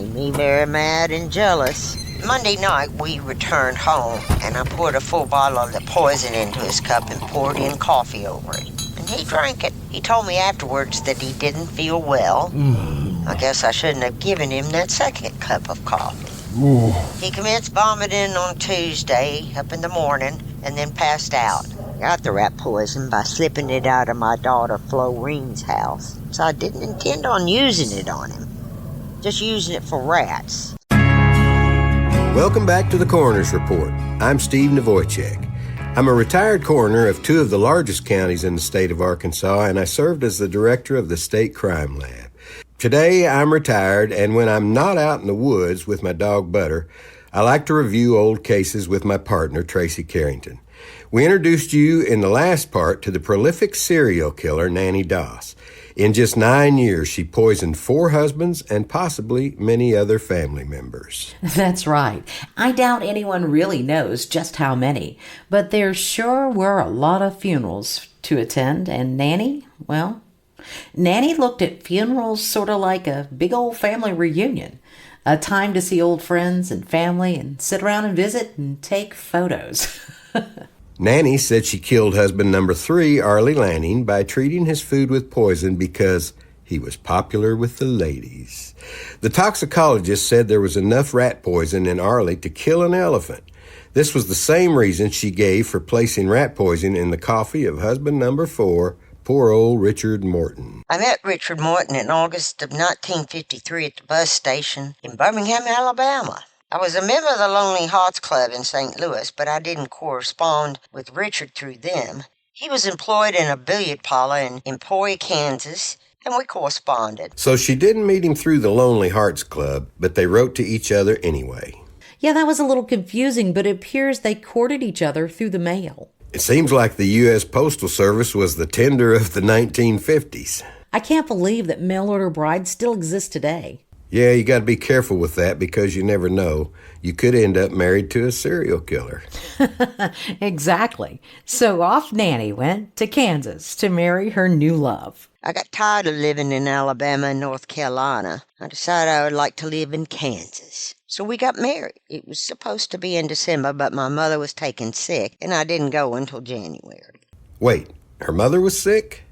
Made me very mad and jealous. Monday night, we returned home, and I poured a full bottle of the poison into his cup and poured in coffee over it. And he drank it. He told me afterwards that he didn't feel well. I guess I shouldn't have given him that second cup of coffee. He commenced vomiting on Tuesday, up in the morning, and then passed out. Got the rat poison by slipping it out of my daughter Florene's house, so I didn't intend on using it on him. Just using it for rats. Welcome back to the Coroner's Report. I'm Steve Nawojczyk. I'm a retired coroner of two of the largest counties in the state of Arkansas, and I served as the director of the State Crime Lab. Today, I'm retired, and when I'm not out in the woods with my dog Butter, I like to review old cases with my partner, Tracey Carrington. We introduced you in the last part to the prolific serial killer, Nannie Doss. In just 9 years, she poisoned 4 husbands and possibly many other family members. That's right. I doubt anyone really knows just how many, but there sure were a lot of funerals to attend, and Nannie, well, Nannie looked at funerals sort of like a big old family reunion, a time to see old friends and family and sit around and visit and take photos. Nannie said she killed husband number 3, Arlie Lanning, by treating his food with poison because he was popular with the ladies. The toxicologist said there was enough rat poison in Arlie to kill an elephant. This was the same reason she gave for placing rat poison in the coffee of husband number 4, poor old Richard Morton. I met Richard Morton in August of 1953 at the bus station in Birmingham, Alabama. I was a member of the Lonely Hearts Club in St. Louis, but I didn't correspond with Richard through them. He was employed in a billiard parlor in Emporia, Kansas, and we corresponded. So she didn't meet him through the Lonely Hearts Club, but they wrote to each other anyway. Yeah, that was a little confusing, but it appears they courted each other through the mail. It seems like the U.S. Postal Service was the Tinder of the 1950s. I can't believe that mail-order brides still exist today. Yeah, you got to be careful with that because you never know. You could end up married to a serial killer. Exactly. So off Nannie went to Kansas to marry her new love. I got tired of living in Alabama and North Carolina. I decided I would like to live in Kansas. So we got married. It was supposed to be in December, but my mother was taken sick, and I didn't go until January. Wait, her mother was sick?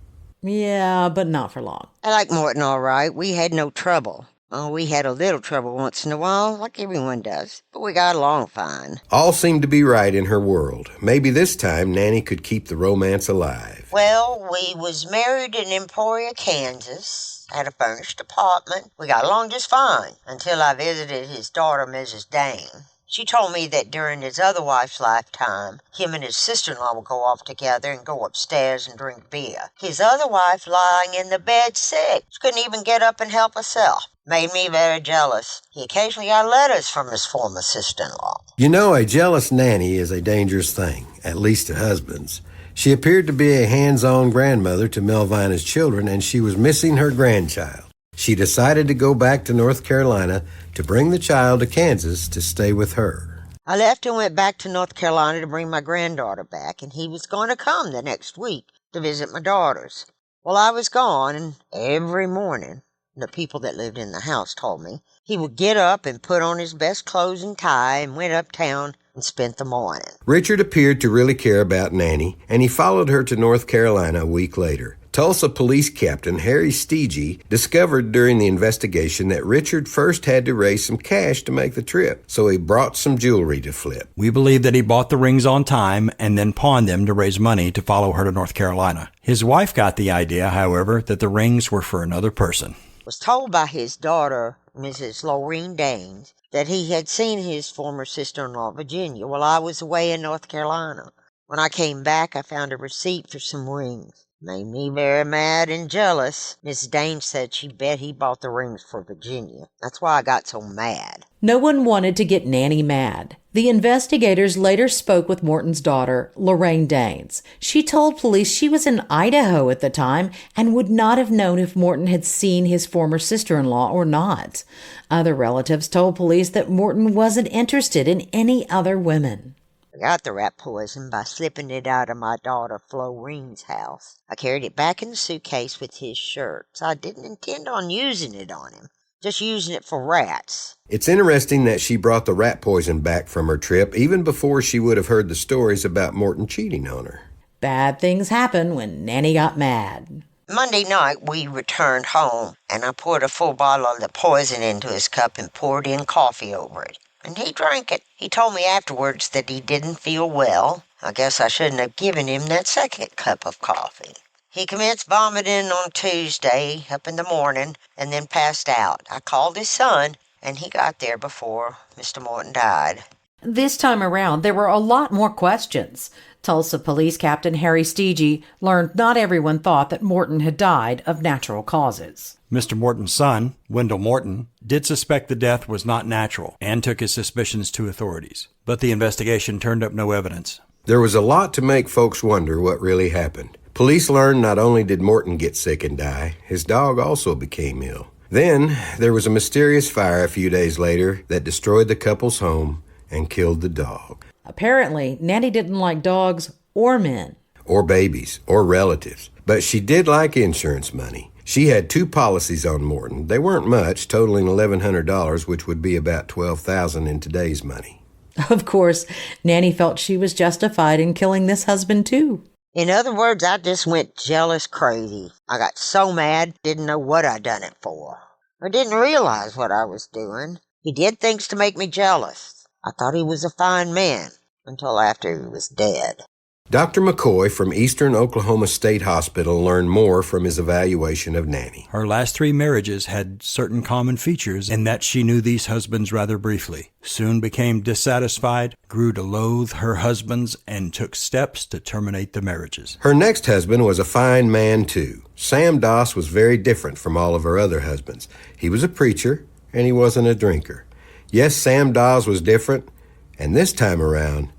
Yeah, but not for long. I like Morton all right. We had no trouble. Oh, we had a little trouble once in a while, like everyone does, but we got along fine. All seemed to be right in her world. Maybe this time Nannie could keep the romance alive. Well, we was married in Emporia, Kansas, had a furnished apartment. We got along just fine until I visited his daughter, Mrs. Dane. She told me that during his other wife's lifetime, him and his sister-in-law would go off together and go upstairs and drink beer. His other wife lying in the bed sick. She couldn't even get up and help herself. Made me very jealous. He occasionally got letters from his former sister-in-law. You know, a jealous nanny is a dangerous thing, at least to husbands. She appeared to be a hands-on grandmother to Melvina's children, and she was missing her grandchild. She decided to go back to North Carolina to bring the child to Kansas to stay with her. I left and went back to North Carolina to bring my granddaughter back, and he was going to come the next week to visit my daughters. Well, I was gone, and every morning, the people that lived in the house told me, he would get up and put on his best clothes and tie and went uptown and spent the morning. Richard appeared to really care about Nannie, and he followed her to North Carolina a week later. Tulsa Police Captain Harry Steege discovered during the investigation that Richard first had to raise some cash to make the trip, so he brought some jewelry to flip. We believe that he bought the rings on time and then pawned them to raise money to follow her to North Carolina. His wife got the idea, however, that the rings were for another person. Was told by his daughter, Mrs. Lorene Danes, that he had seen his former sister-in-law, Virginia, while I was away in North Carolina. When I came back, I found a receipt for some rings. Made me very mad and jealous. Miss Dane said she bet he bought the rings for Virginia. That's why I got so mad. No one wanted to get Nannie mad. The investigators later spoke with Morton's daughter, Lorraine Danes. She told police she was in Idaho at the time and would not have known if Morton had seen his former sister-in-law or not. Other relatives told police that Morton wasn't interested in any other women. I got the rat poison by slipping it out of my daughter Florene's house. I carried it back in the suitcase with his shirt, so I didn't intend on using it on him. just using it for rats. It's interesting that she brought the rat poison back from her trip even before she would have heard the stories about Morton cheating on her. Bad things happen when Nannie got mad. Monday night, we returned home, and I poured a full bottle of the poison into his cup and poured in coffee over it. And he drank it. He told me afterwards that he didn't feel well. I guess I shouldn't have given him that second cup of coffee. He commenced vomiting on Tuesday up in the morning and then passed out. I called his son, and he got there before Mr. Morton died. This time around, there were a lot more questions. Tulsa Police Captain Harry Steege learned not everyone thought that Morton had died of natural causes. Mr. Morton's son, Wendell Morton, did suspect the death was not natural and took his suspicions to authorities. But the investigation turned up no evidence. There was a lot to make folks wonder what really happened. Police learned not only did Morton get sick and die, his dog also became ill. Then there was a mysterious fire a few days later that destroyed the couple's home and killed the dog. Apparently, Nannie didn't like dogs or men. Or babies, or relatives. But she did like insurance money. She had 2 policies on Morton. They weren't much, totaling $1,100, which would be about $12,000 in today's money. Of course, Nannie felt she was justified in killing this husband too. In other words, I just went jealous crazy. I got so mad, didn't know what I'd done it for. I didn't realize what I was doing. He did things to make me jealous. I thought he was a fine man until after he was dead. Dr. McCoy from Eastern Oklahoma State Hospital learned more from his evaluation of Nannie. Her last 3 marriages had certain common features in that she knew these husbands rather briefly, soon became dissatisfied, grew to loathe her husbands, and took steps to terminate the marriages. Her next husband was a fine man, too. Sam Doss was very different from all of her other husbands. He was a preacher, and he wasn't a drinker. Yes, Sam Doss was different, and this time around,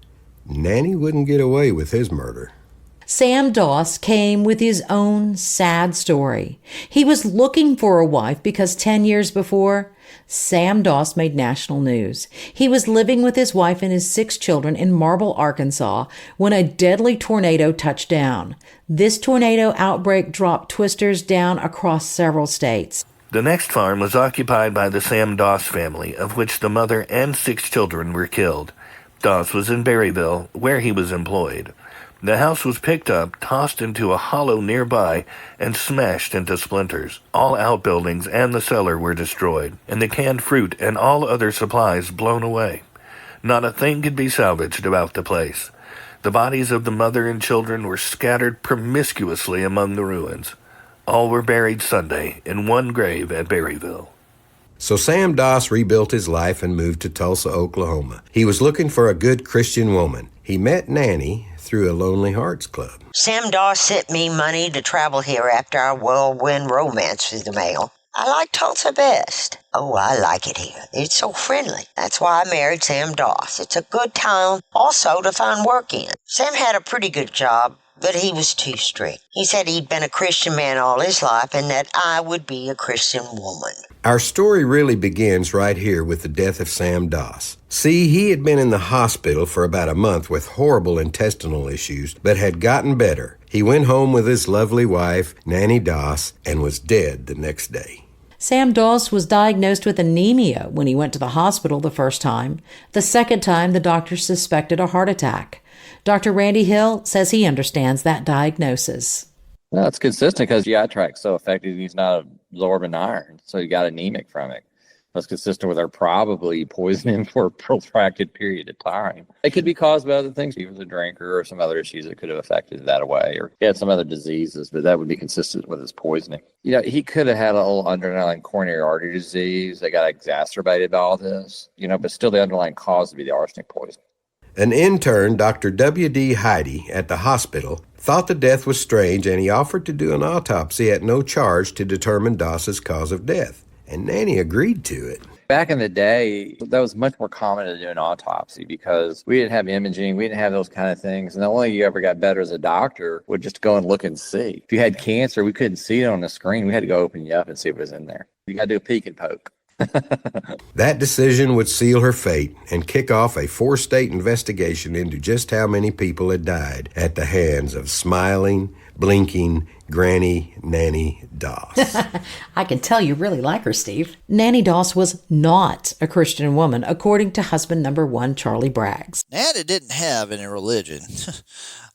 Nannie wouldn't get away with his murder. Sam Doss came with his own sad story. He was looking for a wife because 10 years before, Sam Doss made national news. He was living with his wife and his 6 children in Marble, Arkansas, when a deadly tornado touched down. This tornado outbreak dropped twisters down across several states. The next farm was occupied by the Sam Doss family, of which the mother and 6 children were killed. Doss was in Berryville, where he was employed. The house was picked up, tossed into a hollow nearby, and smashed into splinters. All outbuildings and the cellar were destroyed, and the canned fruit and all other supplies blown away. Not a thing could be salvaged about the place. The bodies of the mother and children were scattered promiscuously among the ruins. All were buried Sunday in one grave at Berryville. So Sam Doss rebuilt his life and moved to Tulsa, Oklahoma. He was looking for a good Christian woman. He met Nannie through a Lonely Hearts Club. Sam Doss sent me money to travel here after our whirlwind romance through the mail. I like Tulsa best. Oh, I like it here. It's so friendly. That's why I married Sam Doss. It's a good town also to find work in. Sam had a pretty good job, but he was too strict. He said he'd been a Christian man all his life and that I would be a Christian woman. Our story really begins right here with the death of Sam Doss. See, he had been in the hospital for about a month with horrible intestinal issues, but had gotten better. He went home with his lovely wife, Nannie Doss, and was dead the next day. Sam Doss was diagnosed with anemia when he went to the hospital the first time. The second time, the doctor suspected a heart attack. Dr. Randy Hill says he understands that diagnosis. Well, it's consistent because the eye tract's so affected, he's not absorbing iron, so he got anemic from it. That's consistent with her probably poisoning for a protracted period of time. It could be caused by other things. He was a drinker or some other issues that could have affected that away, or he had some other diseases, but that would be consistent with his poisoning. You know, he could have had a little underlying coronary artery disease that got exacerbated by all this, but still the underlying cause would be the arsenic poisoning. An intern, Dr. W.D. Heidi, at the hospital, thought the death was strange, and he offered to do an autopsy at no charge to determine Doss's cause of death. And Nannie agreed to it. Back in the day, that was much more common to do an autopsy because we didn't have imaging, we didn't have those kind of things. And the only way you ever got better as a doctor would just go and look and see. If you had cancer, we couldn't see it on the screen. We had to go open you up and see what was in there. You got to do a peek and poke. That decision would seal her fate and kick off a 4-state investigation into just how many people had died at the hands of smiling, blinking Granny Nannie Doss. I can tell you really like her, Steve. Nannie Doss was not a Christian woman, according to husband number 1, Charlie Braggs. Nannie didn't have any religion.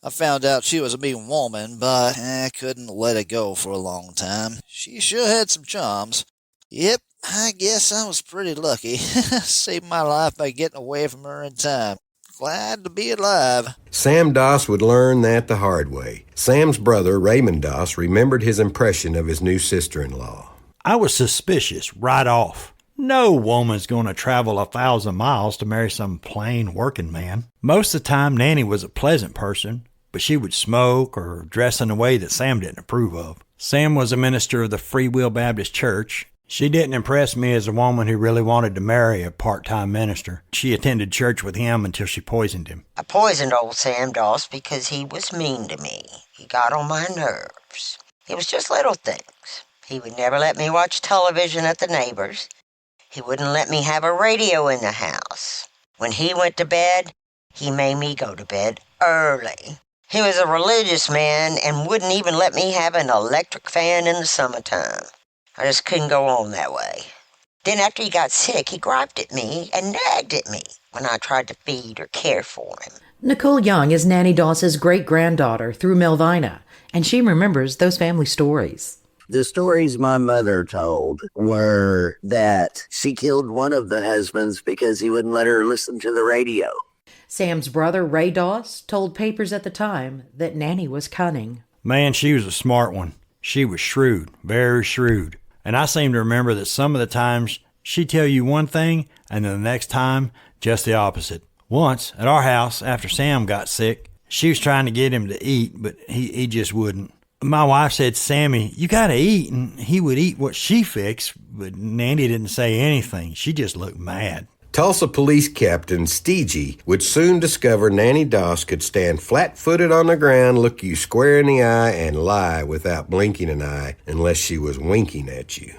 I found out she was a mean woman, but I couldn't let it go for a long time. She sure had some charms. Yep, I guess I was pretty lucky. Saved my life by getting away from her in time. Glad to be alive. Sam Doss would learn that the hard way. Sam's brother, Raymond Doss, remembered his impression of his new sister-in-law. I was suspicious right off. No woman's going to travel 1,000 miles to marry some plain working man. Most of the time, Nannie was a pleasant person, but she would smoke or dress in a way that Sam didn't approve of. Sam was a minister of the Free Will Baptist Church. She didn't impress me as a woman who really wanted to marry a part-time minister. She attended church with him until she poisoned him. I poisoned old Sam Doss because he was mean to me. He got on my nerves. It was just little things. He would never let me watch television at the neighbors. He wouldn't let me have a radio in the house. When he went to bed, he made me go to bed early. He was a religious man and wouldn't even let me have an electric fan in the summertime. I just couldn't go on that way. Then after he got sick, he griped at me and nagged at me when I tried to feed or care for him. Nicole Young is Nannie Doss's great-granddaughter through Melvina, and she remembers those family stories. The stories my mother told were that she killed one of the husbands because he wouldn't let her listen to the radio. Sam's brother, Ray Doss, told papers at the time that Nannie was cunning. Man, she was a smart one. She was shrewd, very shrewd. And I seem to remember that some of the times she'd tell you one thing and then the next time just the opposite. Once, at our house, after Sam got sick, she was trying to get him to eat, but he just wouldn't. My wife said, Sammy, you gotta eat, and he would eat what she fixed, but Nannie didn't say anything. She just looked mad. Tulsa Police Captain Steegey would soon discover Nannie Doss could stand flat-footed on the ground, look you square in the eye, and lie without blinking an eye unless she was winking at you.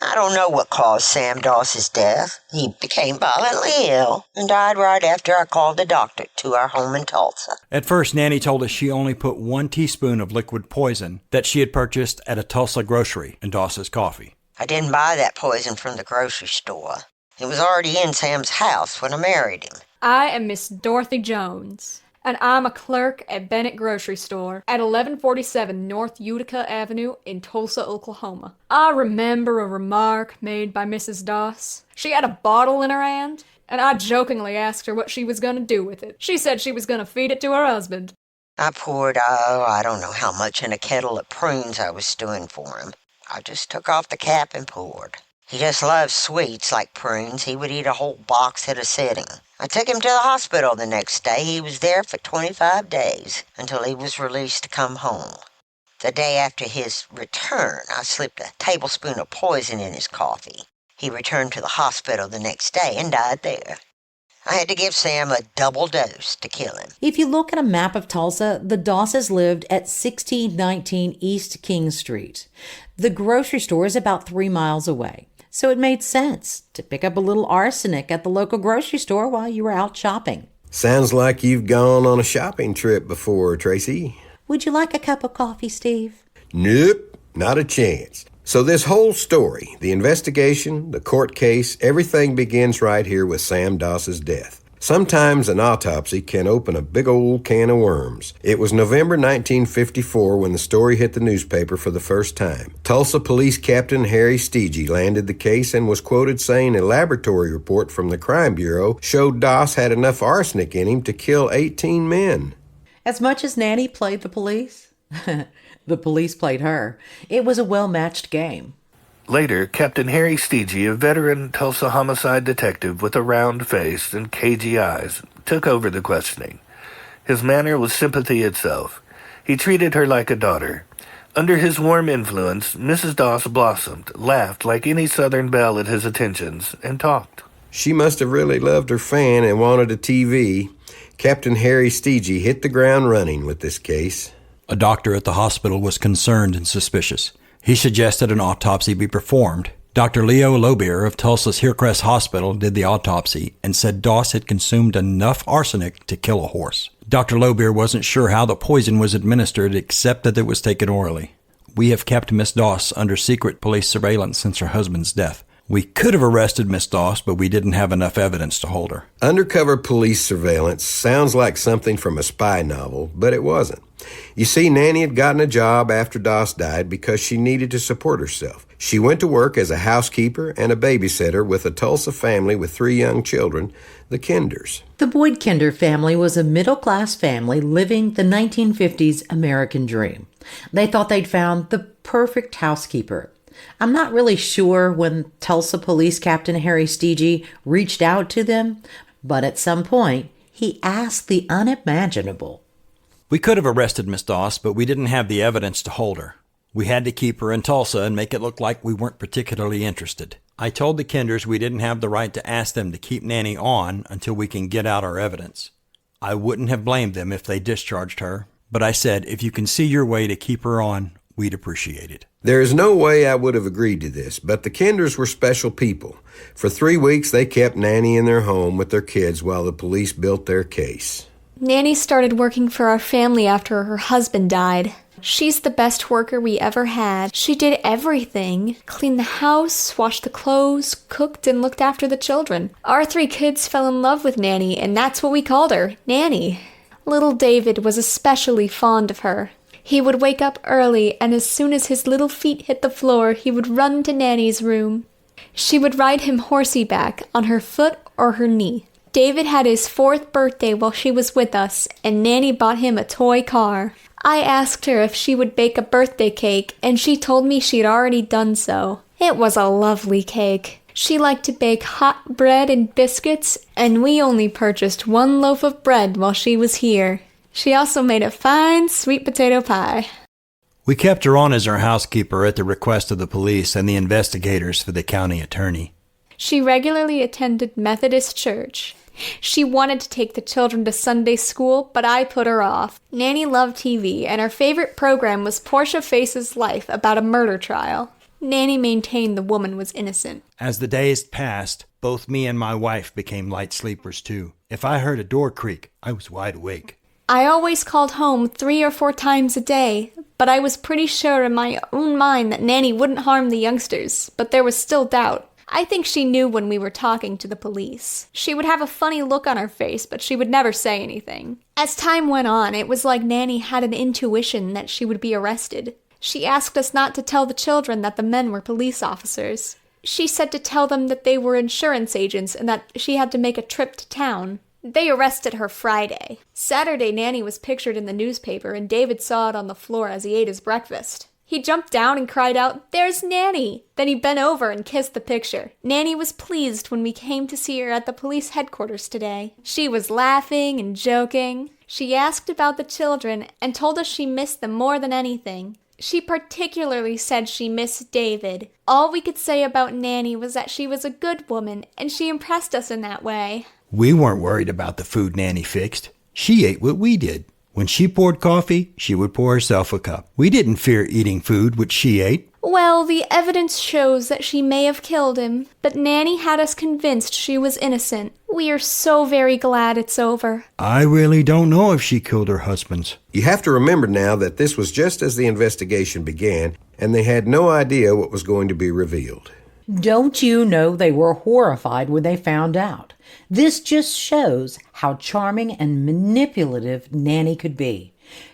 I don't know what caused Sam Doss's death. He became violently ill and died right after I called the doctor to our home in Tulsa. At first, Nannie told us she only put 1 teaspoon of liquid poison that she had purchased at a Tulsa grocery in Doss's coffee. I didn't buy that poison from the grocery store. It was already in Sam's house when I married him. I am Miss Dorothy Jones, and I'm a clerk at Bennett Grocery Store at 1147 North Utica Avenue in Tulsa, Oklahoma. I remember a remark made by Mrs. Doss. She had a bottle in her hand, and I jokingly asked her what she was going to do with it. She said she was going to feed it to her husband. I poured, I don't know how much in a kettle of prunes I was stewing for him. I just took off the cap and poured. He just loved sweets like prunes. He would eat a whole box at a sitting. I took him to the hospital the next day. He was there for 25 days until he was released to come home. The day after his return, I slipped a tablespoon of poison in his coffee. He returned to the hospital the next day and died there. I had to give Sam a double dose to kill him. If you look at a map of Tulsa, the Dosses lived at 1619 East King Street. The grocery store is about 3 miles away. So it made sense to pick up a little arsenic at the local grocery store while you were out shopping. Sounds like you've gone on a shopping trip before, Tracy. Would you like a cup of coffee, Steve? Nope, not a chance. So this whole story, the investigation, the court case, everything begins right here with Sam Doss's death. Sometimes an autopsy can open a big old can of worms. It was November 1954 when the story hit the newspaper for the first time. Tulsa Police Captain Harry Steegey landed the case and was quoted saying a laboratory report from the Crime Bureau showed Doss had enough arsenic in him to kill 18 men. As much as Nannie played the police, the police played her. It was a well-matched game. Later, Captain Harry Steegey, a veteran Tulsa homicide detective with a round face and cagey eyes, took over the questioning. His manner was sympathy itself. He treated her like a daughter. Under his warm influence, Mrs. Doss blossomed, laughed like any Southern belle at his attentions, and talked. She must have really loved her fan and wanted a TV. Captain Harry Steegey hit the ground running with this case. A doctor at the hospital was concerned and suspicious. He suggested an autopsy be performed. Dr. Leo Lobier of Tulsa's Hillcrest Hospital did the autopsy and said Doss had consumed enough arsenic to kill a horse. Dr. Lobier wasn't sure how the poison was administered except that it was taken orally. We have kept Miss Doss under secret police surveillance since her husband's death. We could have arrested Miss Doss, but we didn't have enough evidence to hold her. Undercover police surveillance sounds like something from a spy novel, but it wasn't. You see, Nannie had gotten a job after Doss died because she needed to support herself. She went to work as a housekeeper and a babysitter with a Tulsa family with 3 young children, the Kinders. The Boyd Kinder family was a middle-class family living the 1950s American dream. They thought they'd found the perfect housekeeper. I'm not really sure when Tulsa Police Captain Harry Stege reached out to them, but at some point, he asked the unimaginable. We could have arrested Miss Doss, but we didn't have the evidence to hold her. We had to keep her in Tulsa and make it look like we weren't particularly interested. I told the Kinders we didn't have the right to ask them to keep Nannie on until we can get out our evidence. I wouldn't have blamed them if they discharged her, but I said if you can see your way to keep her on, we'd appreciate it. There is no way I would have agreed to this, but the Kinders were special people. For 3 weeks, they kept Nannie in their home with their kids while the police built their case. Nannie started working for our family after her husband died. She's the best worker we ever had. She did everything. Cleaned the house, washed the clothes, cooked, and looked after the children. Our 3 kids fell in love with Nannie, and that's what we called her, Nannie. Little David was especially fond of her. He would wake up early, and as soon as his little feet hit the floor, he would run to Nannie's room. She would ride him horsey back, on her foot or her knee. David had his 4th birthday while she was with us, and Nannie bought him a toy car. I asked her if she would bake a birthday cake, and she told me she'd already done so. It was a lovely cake. She liked to bake hot bread and biscuits, and we only purchased 1 loaf of bread while she was here. She also made a fine sweet potato pie. We kept her on as our housekeeper at the request of the police and the investigators for the county attorney. She regularly attended Methodist church. She wanted to take the children to Sunday school, but I put her off. Nannie loved TV, and her favorite program was Portia Faces Life about a murder trial. Nannie maintained the woman was innocent. As the days passed, both me and my wife became light sleepers too. If I heard a door creak, I was wide awake. I always called home 3 or 4 times a day, but I was pretty sure in my own mind that Nannie wouldn't harm the youngsters, but there was still doubt. I think she knew when we were talking to the police. She would have a funny look on her face, but she would never say anything. As time went on, it was like Nannie had an intuition that she would be arrested. She asked us not to tell the children that the men were police officers. She said to tell them that they were insurance agents and that she had to make a trip to town. They arrested her Friday. Saturday, Nannie was pictured in the newspaper, and David saw it on the floor as he ate his breakfast. He jumped down and cried out, "There's Nannie!" Then he bent over and kissed the picture. Nannie was pleased when we came to see her at the police headquarters today. She was laughing and joking. She asked about the children and told us she missed them more than anything. She particularly said she missed David. All we could say about Nannie was that she was a good woman, and she impressed us in that way. We weren't worried about the food Nannie fixed. She ate what we did. When she poured coffee, she would pour herself a cup. We didn't fear eating food which she ate. Well, the evidence shows that she may have killed him, but Nannie had us convinced she was innocent. We are so very glad it's over. I really don't know if she killed her husbands. You have to remember now that this was just as the investigation began, and they had no idea what was going to be revealed. Don't you know they were horrified when they found out? This just shows how charming and manipulative Nannie could be.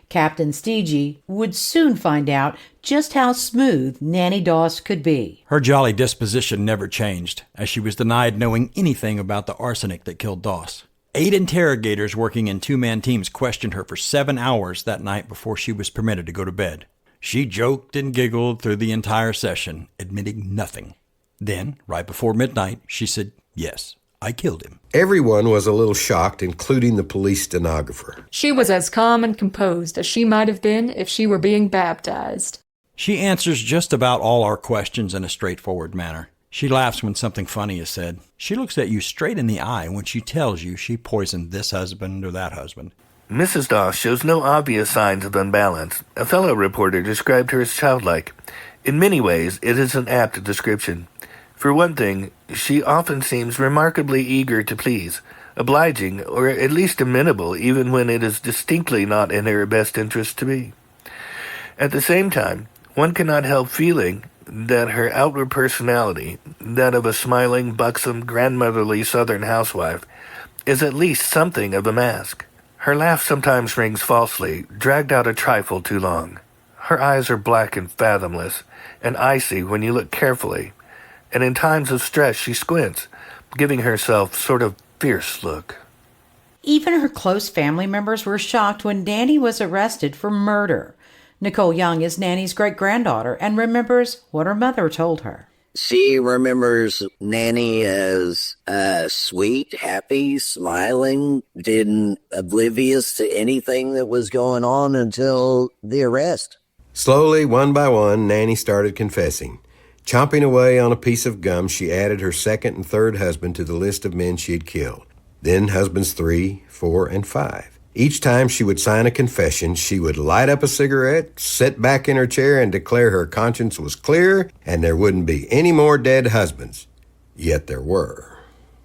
Captain Stege would soon find out just how smooth Nannie Doss could be. Her jolly disposition never changed, as she was denied knowing anything about the arsenic that killed Doss. 8 interrogators working in 2-man teams questioned her for 7 hours that night before she was permitted to go to bed. She joked and giggled through the entire session, admitting nothing. Then, right before midnight, she said, "Yes, I killed him." Everyone was a little shocked, including the police stenographer. She was as calm and composed as she might have been if she were being baptized. She answers just about all our questions in a straightforward manner. She laughs when something funny is said. She looks at you straight in the eye when she tells you she poisoned this husband or that husband. Mrs. Doss shows no obvious signs of unbalance. A fellow reporter described her as childlike. In many ways, it is an apt description. For one thing, she often seems remarkably eager to please, obliging, or at least amenable, even when it is distinctly not in her best interest to be. At the same time, one cannot help feeling that her outward personality, that of a smiling, buxom, grandmotherly Southern housewife, is at least something of a mask. Her laugh sometimes rings falsely, dragged out a trifle too long. Her eyes are black and fathomless, and icy when you look carefully, and in times of stress she squints, giving herself sort of fierce look. Even her close family members were shocked when Nannie was arrested for murder. Nicole Young is Nannie's great-granddaughter and remembers what her mother told her. She remembers Nannie as sweet, happy, smiling, didn't oblivious to anything that was going on until the arrest. Slowly, one by one, Nannie started confessing. Chomping away on a piece of gum, she added her second and third husband to the list of men she had killed. Then husbands 3, 4, and 5. Each time she would sign a confession, she would light up a cigarette, sit back in her chair, and declare her conscience was clear and there wouldn't be any more dead husbands. Yet there were.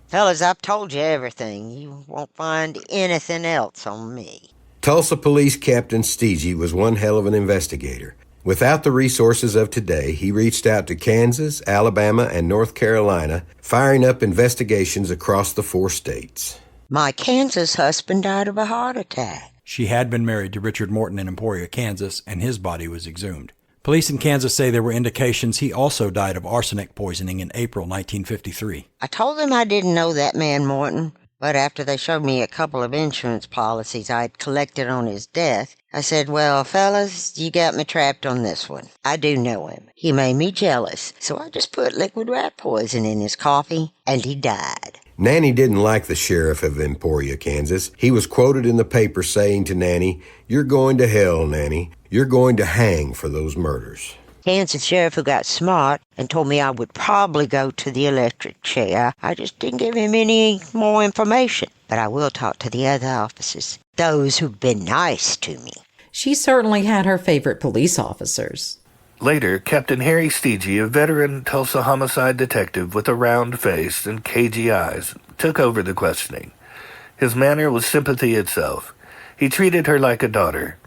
Fellas, I've told you everything. You won't find anything else on me. Tulsa Police Captain Steege was one hell of an investigator. Without the resources of today, he reached out to Kansas, Alabama, and North Carolina, firing up investigations across the 4 states. My Kansas husband died of a heart attack. She had been married to Richard Morton in Emporia, Kansas, and his body was exhumed. Police in Kansas say there were indications he also died of arsenic poisoning in April 1953. I told them I didn't know that man Morton, but after they showed me a couple of insurance policies I'd collected on his death, I said, well, fellas, you got me trapped on this one. I do know him. He made me jealous, so I just put liquid rat poison in his coffee, and he died. Nannie didn't like the sheriff of Emporia, Kansas. He was quoted in the paper saying to Nannie, "You're going to hell, Nannie. You're going to hang for those murders." Kansas sheriff who got smart and told me I would probably go to the electric chair. I just didn't give him any more information. But I will talk to the other officers, those who've been nice to me. She certainly had her favorite police officers. Later, Captain Harry Steege, a veteran Tulsa homicide detective with a round face and cagey eyes, took over the questioning. His manner was sympathy itself. He treated her like a daughter.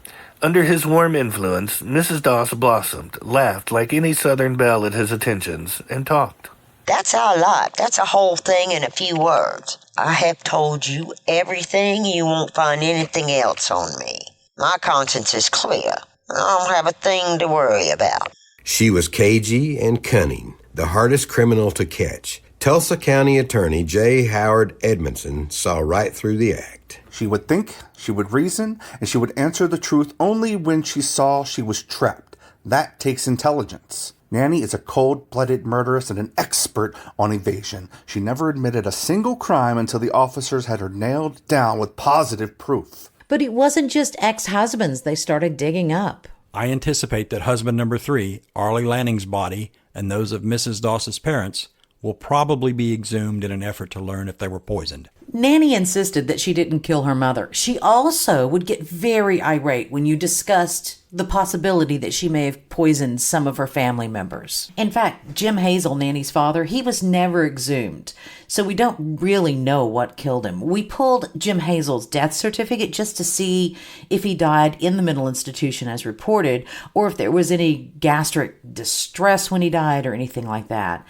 Under his warm influence, Mrs. Doss blossomed, laughed like any Southern belle at his attentions, and talked. That's our lot. That's a whole thing in a few words. I have told you everything. You won't find anything else on me. My conscience is clear. I don't have a thing to worry about. She was cagey and cunning, the hardest criminal to catch. Tulsa County Attorney J. Howard Edmondson saw right through the act. She would think, she would reason, and she would answer the truth only when she saw she was trapped. That takes intelligence. Nannie is a cold-blooded murderess and an expert on evasion. She never admitted a single crime until the officers had her nailed down with positive proof. But it wasn't just ex-husbands they started digging up. I anticipate that husband number 3, Arlie Lanning's body, and those of Mrs. Doss's parents will probably be exhumed in an effort to learn if they were poisoned. Nannie insisted that she didn't kill her mother. She also would get very irate when you discussed the possibility that she may have poisoned some of her family members. In fact, Jim Hazel, Nannie's father, he was never exhumed, so we don't really know what killed him. We pulled Jim Hazel's death certificate just to see if he died in the mental institution as reported, or if there was any gastric distress when he died or anything like that.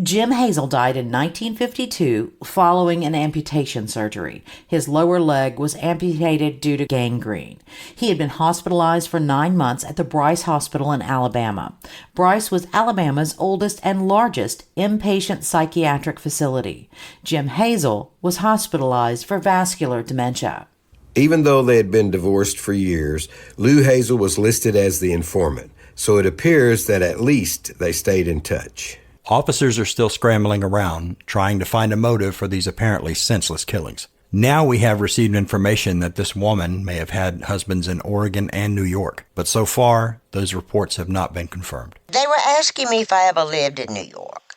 Jim Hazel died in 1952 following an amputation surgery. His lower leg was amputated due to gangrene. He had been hospitalized for 9 months at the Bryce Hospital in Alabama. Bryce was Alabama's oldest and largest inpatient psychiatric facility. Jim Hazel was hospitalized for vascular dementia. Even though they had been divorced for years, Lou Hazel was listed as the informant, so it appears that at least they stayed in touch. Officers are still scrambling around, trying to find a motive for these apparently senseless killings. Now we have received information that this woman may have had husbands in Oregon and New York, but so far, those reports have not been confirmed. They were asking me if I ever lived in New York.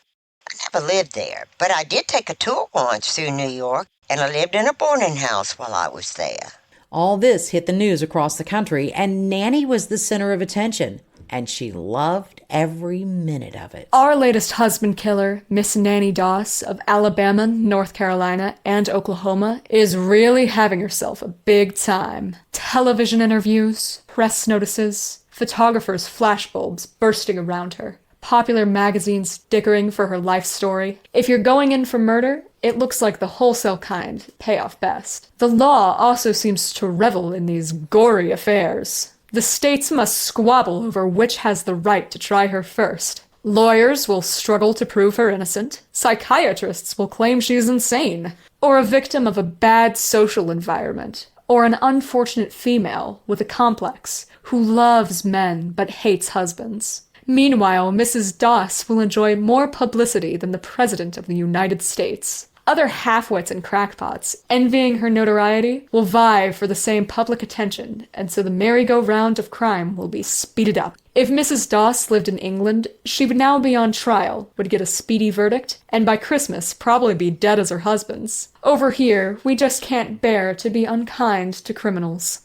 I never lived there, but I did take a tour once through New York, and I lived in a boarding house while I was there. All this hit the news across the country, and Nannie was the center of attention. and she loved every minute of it. Our latest husband killer, Miss Nannie Doss of Alabama, North Carolina, and Oklahoma, is really having herself a big time. Television interviews, press notices, photographers' flashbulbs bursting around her, popular magazines dickering for her life story. If you're going in for murder, it looks like the wholesale kind pay off best. The law also seems to revel in these gory affairs. The states must squabble over which has the right to try her first. Lawyers will struggle to prove her innocent. Psychiatrists will claim she's insane, or a victim of a bad social environment, or an unfortunate female with a complex who loves men but hates husbands. Meanwhile, Mrs. Doss will enjoy more publicity than the President of the United States. Other half-wits and crackpots, envying her notoriety, will vie for the same public attention, and so the merry-go-round of crime will be speeded up. If Mrs. Doss lived in England, she would now be on trial, would get a speedy verdict, and by Christmas probably be dead as her husband's. Over here, we just can't bear to be unkind to criminals.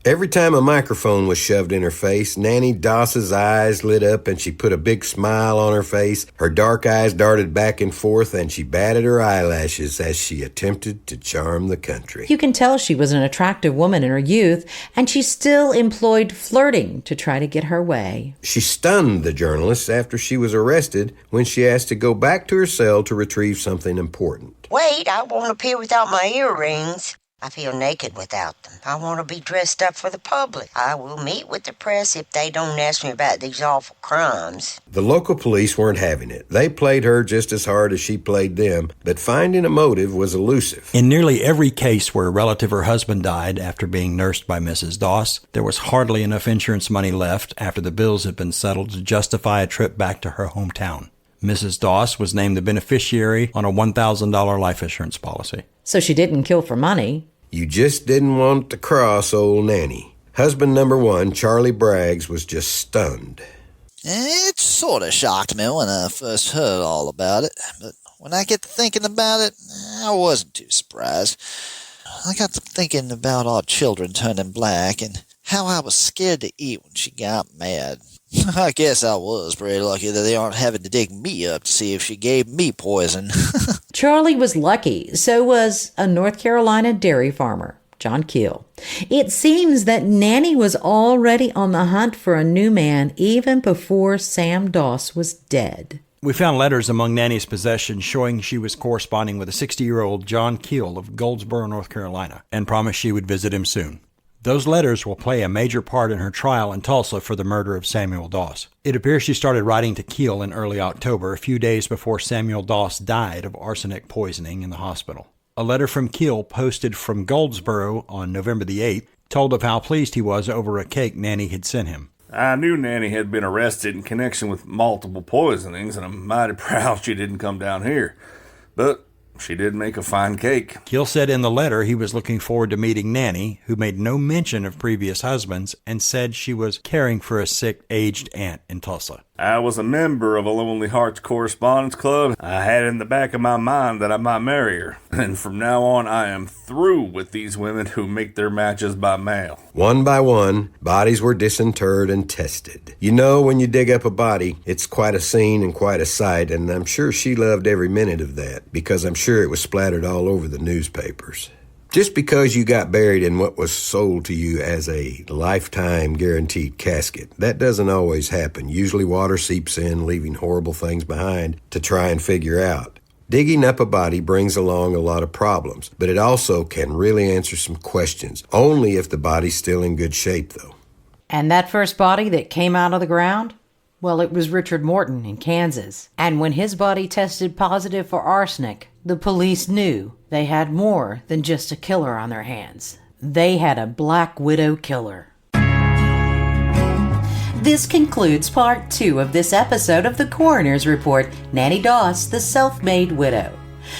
Every time a microphone was shoved in her face, Nannie Doss's eyes lit up and she put a big smile on her face. Her dark eyes darted back and forth and she batted her eyelashes as she attempted to charm the country. You can tell she was an attractive woman in her youth, and she still employed flirting to try to get her way. She stunned the journalists after she was arrested when she asked to go back to her cell to retrieve something important. Wait, I won't appear without my earrings. I feel naked without them. I want to be dressed up for the public. I will meet with the press if they don't ask me about these awful crimes. The local police weren't having it. They played her just as hard as she played them, but finding a motive was elusive. In nearly every case where a relative or husband died after being nursed by Mrs. Doss, there was hardly enough insurance money left after the bills had been settled to justify a trip back to her hometown. Mrs. Doss was named the beneficiary on a $1,000 life insurance policy. So she didn't kill for money. You just didn't want to cross old Nannie. Husband number one, Charlie Braggs, was just stunned. It sort of shocked me when I first heard all about it, but when I get to thinking about it, I wasn't too surprised. I got to thinking about our children turning black and how I was scared to eat when she got mad. I guess I was pretty lucky that they aren't having to dig me up to see if she gave me poison. Charlie was lucky. So was a North Carolina dairy farmer, John Keel. It seems that Nannie was already on the hunt for a new man even before Sam Doss was dead. We found letters among Nannie's possessions showing she was corresponding with a 60-year-old John Keel of Goldsboro, North Carolina, and promised she would visit him soon. Those letters will play a major part in her trial in Tulsa for the murder of Samuel Doss. It appears she started writing to Keel in early October, a few days before Samuel Doss died of arsenic poisoning in the hospital. A letter from Keel posted from Goldsboro on November the 8th told of how pleased he was over a cake Nannie had sent him. I knew Nannie had been arrested in connection with multiple poisonings, and I'm mighty proud she didn't come down here. But she did make a fine cake. Keel said in the letter he was looking forward to meeting Nannie, who made no mention of previous husbands, and said she was caring for a sick, aged aunt in Tulsa. I was a member of a Lonely Hearts Correspondence Club. I had in the back of my mind that I might marry her. And from now on, I am through with these women who make their matches by mail. One by one, bodies were disinterred and tested. You know, when you dig up a body, it's quite a scene and quite a sight, and I'm sure she loved every minute of that, because I'm sure it was splattered all over the newspapers. Just because you got buried in what was sold to you as a lifetime guaranteed casket, that doesn't always happen. Usually water seeps in, leaving horrible things behind to try and figure out. Digging up a body brings along a lot of problems, but it also can really answer some questions, only if the body's still in good shape, though. And that first body that came out of the ground? Well, it was Richard Morton in Kansas. And when his body tested positive for arsenic, the police knew they had more than just a killer on their hands. They had a Black Widow killer. This concludes part 2 of this episode of the Coroner's Report, Nannie Doss, the Self-Made Widow.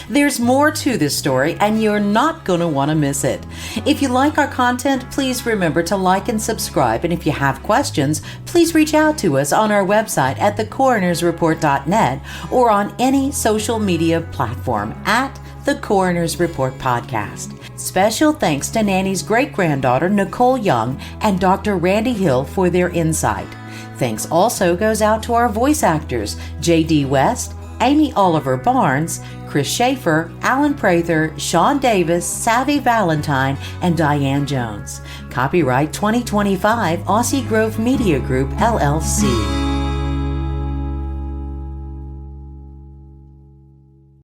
There's more to this story, and you're not going to want to miss it. If you like our content, please remember to like and subscribe, and if you have questions, please reach out to us on our website at thecoronersreport.net or on any social media platform at The Coroner's Report Podcast. Special thanks to Nannie's great-granddaughter, Nicole Young, and Dr. Randy Hill for their insight. Thanks also goes out to our voice actors, J.D. West, Amy Oliver Barnes, Chris Schaefer, Alan Prather, Sean Davis, Savvy Valentine, and Diane Jones. Copyright 2025 Aussie Grove Media Group, LLC.